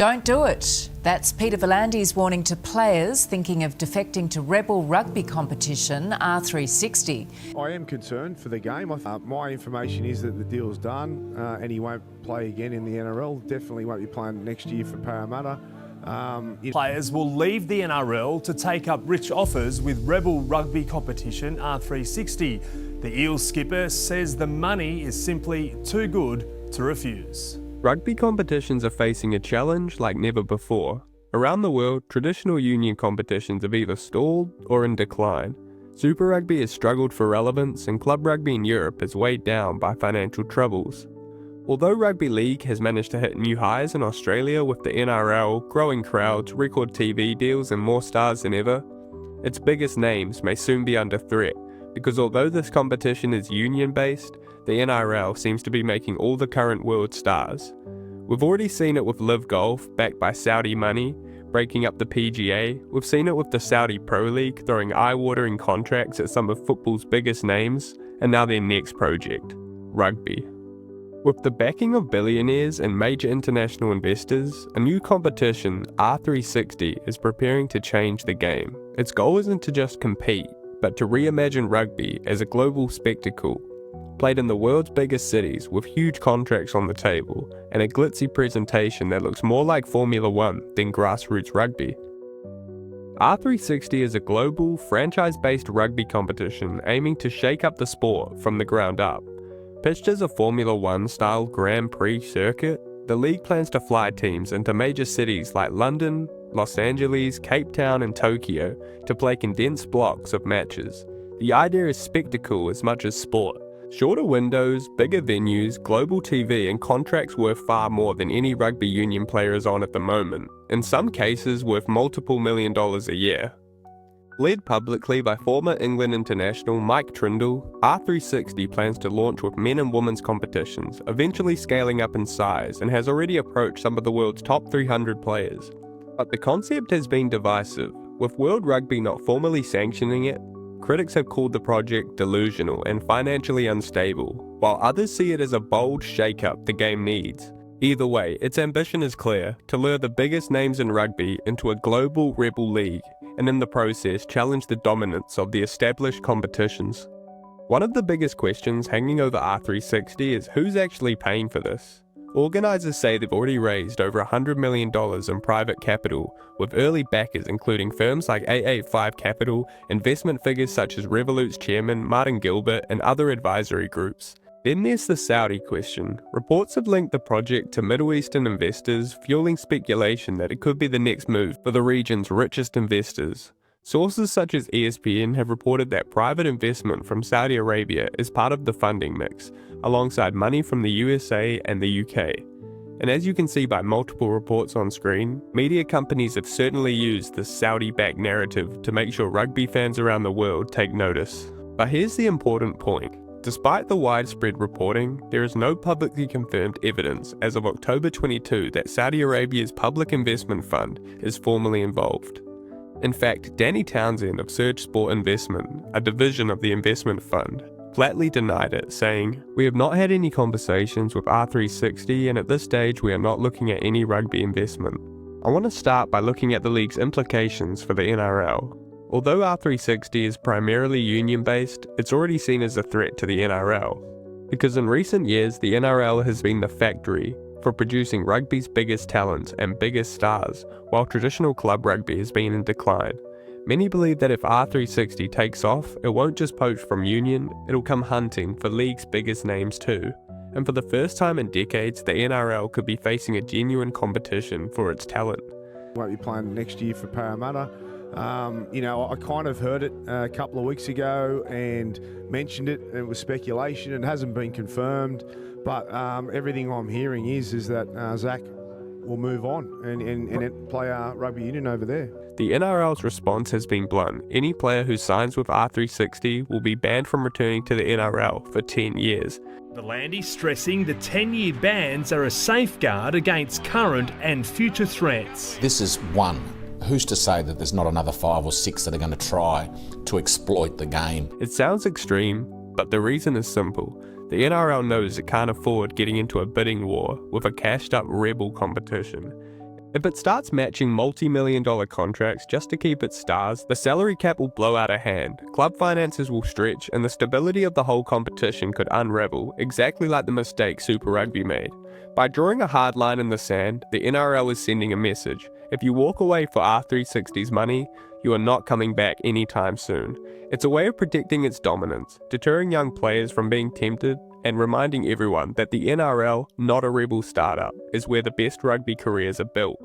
Don't do it. That's Peter Volandi's warning to players thinking of defecting to rebel rugby competition R360. I am concerned for the game. My information is that the deal's done and he won't play again in the NRL. Definitely won't be playing next year for Parramatta. Players will leave the NRL to take up rich offers with rebel rugby competition R360. The Eels skipper says the money is simply too good to refuse. Rugby competitions are facing a challenge like never before. Around the world, traditional union competitions have either stalled or in decline. Super Rugby has struggled for relevance, and club rugby in Europe is weighed down by financial troubles. Although Rugby League has managed to hit new highs in Australia with the NRL, growing crowds, record TV deals and more stars than ever, its biggest names may soon be under threat, because although this competition is union-based, the NRL seems to be making all the current world stars. We've already seen it with Live Golf, backed by Saudi money, breaking up the PGA. We've seen it with the Saudi Pro League, throwing eye-watering contracts at some of football's biggest names, and now their next project, rugby. With the backing of billionaires and major international investors, a new competition, R360, is preparing to change the game. Its goal isn't to just compete, but to reimagine rugby as a global spectacle, played in the world's biggest cities with huge contracts on the table and a glitzy presentation that looks more like Formula One than grassroots rugby. R360 is a global, franchise-based rugby competition aiming to shake up the sport from the ground up. Pitched as a Formula One-style Grand Prix circuit, the league plans to fly teams into major cities like London, Los Angeles, Cape Town and Tokyo to play condensed blocks of matches. The idea is spectacle as much as sport. Shorter windows, bigger venues, global TV and contracts worth far more than any rugby union player is on at the moment, in some cases worth multiple $1 million a year. Led publicly by former England international Mike Trindle, R360 plans to launch with men and women's competitions, eventually scaling up in size, and has already approached some of the world's top 300 players. But the concept has been divisive, with World Rugby not formally sanctioning it. Critics have called the project delusional and financially unstable, while others see it as a bold shake-up the game needs. Either way, its ambition is clear, to lure the biggest names in rugby into a global rebel league, and in the process challenge the dominance of the established competitions. One of the biggest questions hanging over R360 is who's actually paying for this? Organisers say they've already raised over $100 million in private capital, with early backers including firms like 885 Capital, investment figures such as Revolut's chairman Martin Gilbert and other advisory groups. Then there's the Saudi question. Reports have linked the project to Middle Eastern investors, fueling speculation that it could be the next move for the region's richest investors. Sources such as ESPN have reported that private investment from Saudi Arabia is part of the funding mix, alongside money from the USA and the UK. And as you can see by multiple reports on screen, media companies have certainly used this Saudi-backed narrative to make sure rugby fans around the world take notice. But here's the important point. Despite the widespread reporting, there is no publicly confirmed evidence as of October 22 that Saudi Arabia's Public Investment Fund is formally involved. In fact, Danny Townsend of Surge Sport Investment, a division of the investment fund, flatly denied it, saying, "We have not had any conversations with R360 and at this stage we are not looking at any rugby investment." I want to start by looking at the league's implications for the NRL. Although R360 is primarily union-based, it's already seen as a threat to the NRL. Because in recent years, the NRL has been the factory for producing rugby's biggest talents and biggest stars, while traditional club rugby has been in decline. Many believe that if R360 takes off, it won't just poach from union, it'll come hunting for league's biggest names too. And for the first time in decades, the NRL could be facing a genuine competition for its talent. Won't be playing next year for Parramatta. I kind of heard it a couple of weeks ago and mentioned it, and it was speculation and hasn't been confirmed, but everything I'm hearing is that Zach will move on and play rugby union over there. The NRL's response has been blunt. Any player who signs with R360 will be banned from returning to the NRL for 10 years. Volandy stressing the 10-year bans are a safeguard against current and future threats. This is one. Who's to say that there's not another 5 or 6 that are going to try to exploit the game? It sounds extreme, but the reason is simple. The NRL knows it can't afford getting into a bidding war with a cashed up rebel competition. If it starts matching multi-million-dollar contracts just to keep its stars, the salary cap will blow out of hand, club finances will stretch, and the stability of the whole competition could unravel, exactly like the mistake Super Rugby made. By drawing a hard line in the sand, the NRL is sending a message. If you walk away for R360's money, you are not coming back anytime soon. It's a way of protecting its dominance, deterring young players from being tempted, and reminding everyone that the NRL, not a rebel startup, is where the best rugby careers are built.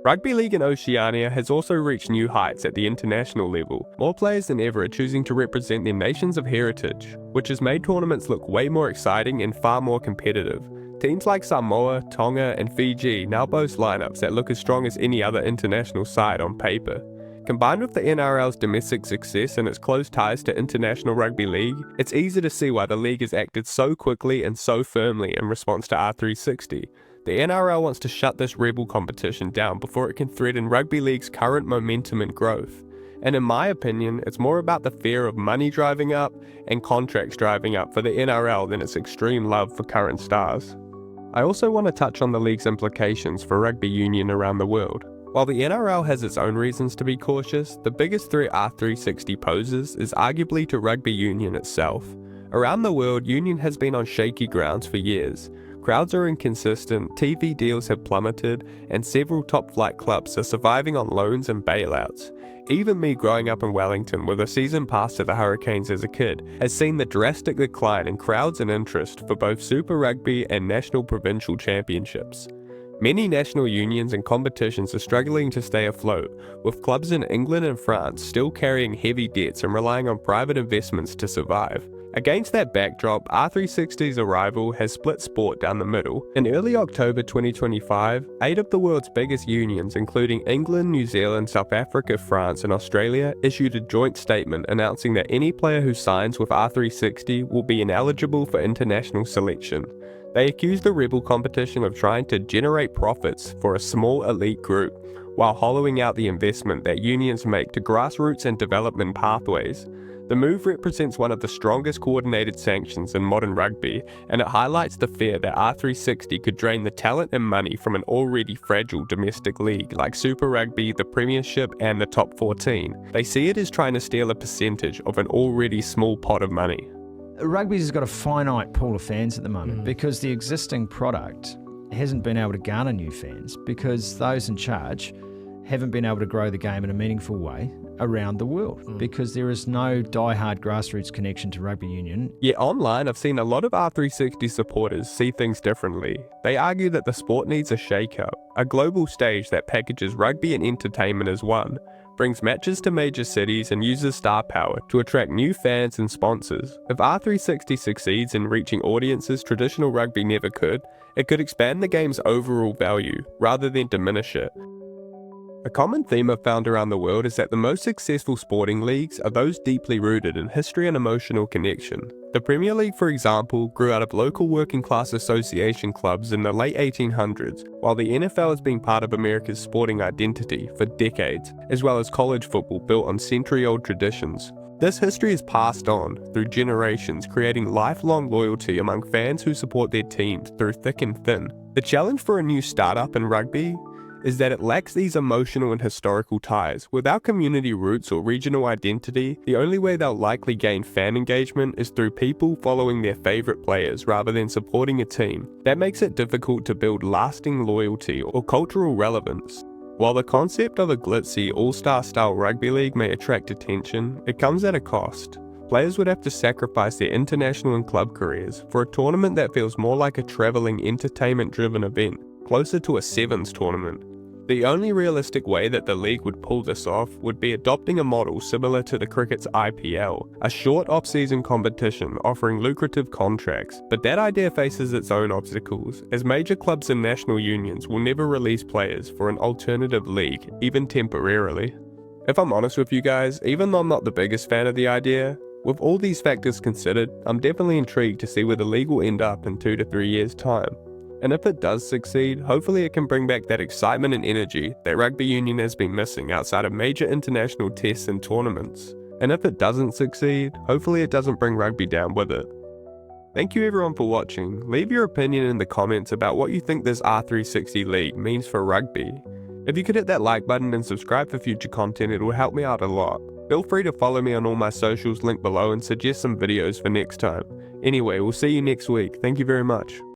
Rugby League in Oceania has also reached new heights at the international level. More players than ever are choosing to represent their nations of heritage, which has made tournaments look way more exciting and far more competitive. Teams like Samoa, Tonga, and Fiji now boast lineups that look as strong as any other international side on paper. Combined with the NRL's domestic success and its close ties to International Rugby League, it's easy to see why the league has acted so quickly and so firmly in response to R360. The NRL wants to shut this rebel competition down before it can threaten Rugby League's current momentum and growth. And in my opinion, it's more about the fear of money driving up and contracts driving up for the NRL than its extreme love for current stars. I also want to touch on the league's implications for rugby union around the world. While the NRL has its own reasons to be cautious, the biggest threat R360 poses is arguably to rugby union itself. Around the world, union has been on shaky grounds for years. Crowds are inconsistent, TV deals have plummeted, and several top-flight clubs are surviving on loans and bailouts. Even me growing up in Wellington with a season pass to the Hurricanes as a kid has seen the drastic decline in crowds and interest for both Super Rugby and national provincial championships. Many national unions and competitions are struggling to stay afloat, with clubs in England and France still carrying heavy debts and relying on private investments to survive. Against that backdrop, R360's arrival has split sport down the middle. In early October 2025, 8 of the world's biggest unions, including England, New Zealand, South Africa, France, and Australia, issued a joint statement announcing that any player who signs with R360 will be ineligible for international selection. They accused the rebel competition of trying to generate profits for a small elite group, while hollowing out the investment that unions make to grassroots and development pathways. The move represents one of the strongest coordinated sanctions in modern rugby, and it highlights the fear that R360 could drain the talent and money from an already fragile domestic league like Super Rugby, the Premiership, and the Top 14. They see it as trying to steal a percentage of an already small pot of money. Rugby's got a finite pool of fans at the moment because the existing product hasn't been able to garner new fans because those in charge haven't been able to grow the game in a meaningful way around the world because there is no die-hard grassroots connection to rugby union. Yet online, I've seen a lot of R360 supporters see things differently. They argue that the sport needs a shake-up, a global stage that packages rugby and entertainment as one, brings matches to major cities and uses star power to attract new fans and sponsors. If R360 succeeds in reaching audiences traditional rugby never could, it could expand the game's overall value rather than diminish it. A common theme I've found around the world is that the most successful sporting leagues are those deeply rooted in history and emotional connection. The Premier League, for example, grew out of local working class association clubs in the late 1800s, while the NFL has been part of America's sporting identity for decades, as well as college football built on century-old traditions. This history is passed on through generations, creating lifelong loyalty among fans who support their teams through thick and thin. The challenge for a new startup in rugby is that it lacks these emotional and historical ties. Without community roots or regional identity, the only way they'll likely gain fan engagement is through people following their favourite players rather than supporting a team. That makes it difficult to build lasting loyalty or cultural relevance. While the concept of a glitzy, all-star style rugby league may attract attention, it comes at a cost. Players would have to sacrifice their international and club careers for a tournament that feels more like a travelling, entertainment-driven event, closer to a sevens tournament. The only realistic way that the league would pull this off would be adopting a model similar to the cricket's IPL, a short off-season competition offering lucrative contracts, but that idea faces its own obstacles, as major clubs and national unions will never release players for an alternative league, even temporarily. If I'm honest with you guys, even though I'm not the biggest fan of the idea, with all these factors considered, I'm definitely intrigued to see where the league will end up in 2 to 3 years' time. And if it does succeed, hopefully it can bring back that excitement and energy that rugby union has been missing outside of major international tests and tournaments. And if it doesn't succeed, hopefully it doesn't bring rugby down with it. Thank you everyone for watching. Leave your opinion in the comments about what you think this R360 league means for rugby. If you could hit that like button and subscribe for future content, it will help me out a lot. Feel free to follow me on all my socials linked below and suggest some videos for next time. Anyway, we'll see you next week. Thank you very much.